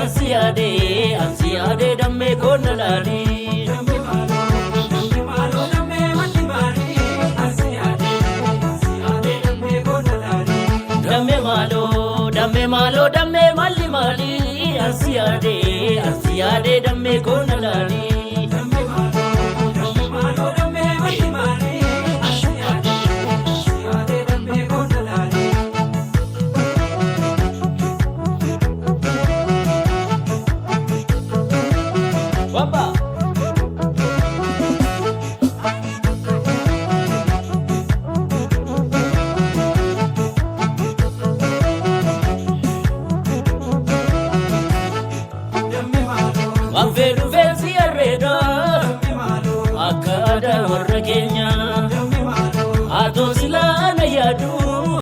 ansiyade damme konalali damme malli mali ansiyade damme konalali Akada warra keenya